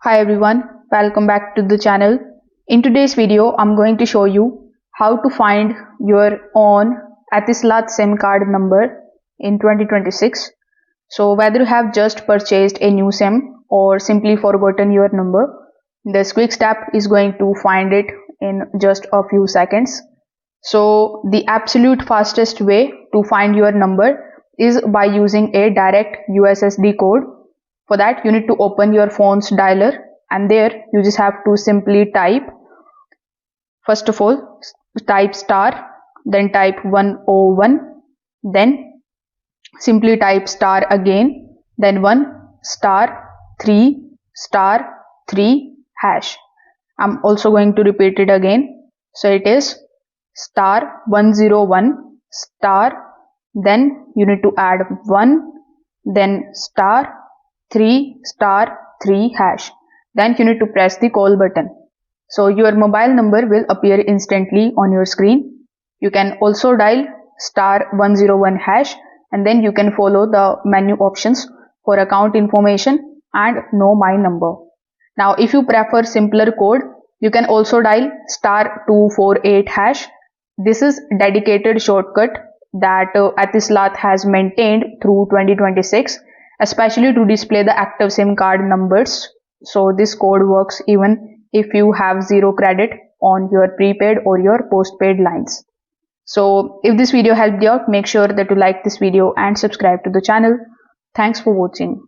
Hi everyone, welcome back to the channel. In today's video, I'm going to show you how to find your own Etisalat SIM card number in 2026. So whether you have just purchased a new SIM or simply forgotten your number, this quick step is going to find it in just a few seconds. So the absolute fastest way to find your number is by using a direct USSD code. For that, you need to open your phone's dialer, and there you just have to simply type, first of all, type star, then type 101, then simply type star again, then 1 star 3 star 3 hash. I'm also going to repeat it again. So it is star 101 star, then you need to add 1, then star 3 star 3 hash. Then you need to press the call button. So your mobile number will appear instantly on your screen. You can also dial star 101 hash, and then you can follow the menu options for account information and know my number. Now if you prefer simpler code, you can also dial star 248 hash. This is dedicated shortcut that Etisalat has maintained through 2026, especially to display the active SIM card numbers. So this code works even if you have zero credit on your prepaid or your postpaid lines. So if this video helped you out, make sure that you like this video and subscribe to the channel. Thanks for watching.